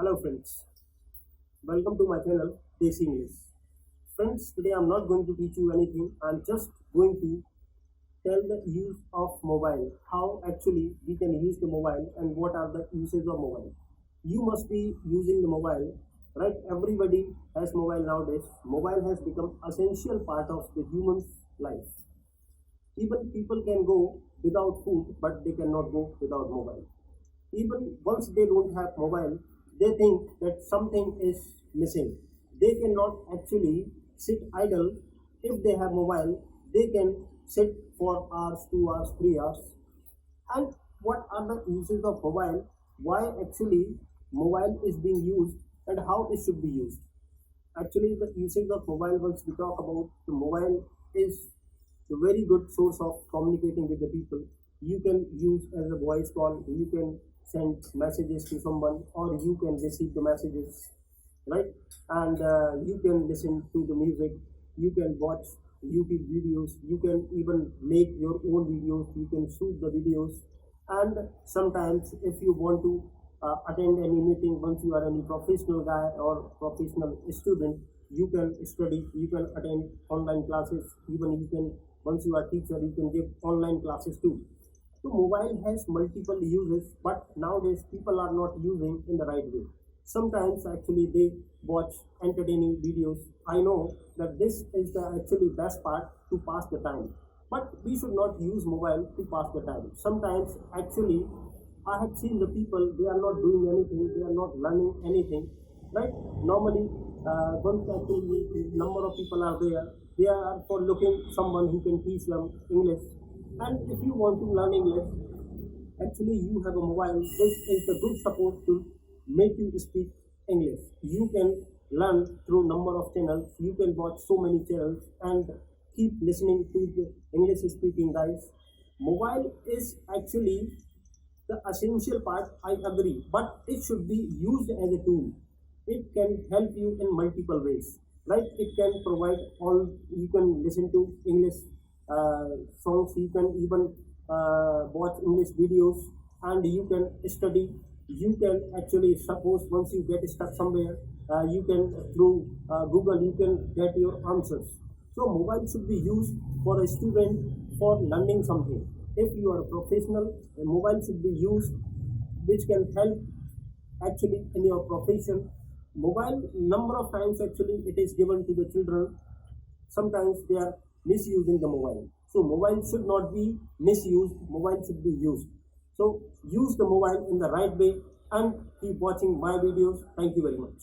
Hello friends, welcome to my channel Desi English. Friends, today I'm not going to teach you anything. I'm just going to tell the use of mobile, how actually we can use the mobile and what are the uses of mobile. You must be using the mobile, right? Everybody has mobile nowadays. Mobile has become essential part of the human's life. Even people can go without food, but they cannot go without mobile. Even once they don't have mobile, they think that something is missing. They cannot actually sit idle. If they have mobile, they can sit for hours, 2 hours, 3 hours. And what are the uses of mobile? Why actually mobile is being used and how it should be used? Actually, the usage of mobile, once we talk about the mobile, is a very good source of communicating with the people. You can use as a voice call, you can send messages to someone, or you can receive the messages, right? And you can listen to the music, you can watch YouTube videos, you can even make your own videos, you can shoot the videos. And sometimes if you want to attend any meeting, once you are any professional guy or professional student, you can study, you can attend online classes, even you can, once you are teacher, you can give online classes too. So mobile has multiple uses, but nowadays people are not using in the right way. Sometimes actually they watch entertaining videos. I know that this is the actually best part to pass the time, but we should not use mobile to pass the time. Sometimes actually I have seen the people, they are not doing anything, they are not learning anything, right? Normally, once actually number of people are there, they are for looking someone who can teach them English. And if you want to learn English, actually you have a mobile. This is the good support to make you speak English. You can learn through number of channels. You can watch so many channels and keep listening to the English speaking guys. Mobile is actually the essential part, I agree, but it should be used as a tool. It can help you in multiple ways. Like it can provide all, you can listen to English songs, you can even watch English videos, and you can study. You can actually, suppose once you get stuck somewhere, you can through Google, you can get your answers. So mobile should be used for a student for learning something. If you are a professional, a mobile should be used which can help actually in your profession. Mobile number of times actually it is given to the children. Sometimes they are misusing the mobile. So mobile should not be misused, mobile should be used. So use the mobile in the right way and keep watching my videos. Thank you very much.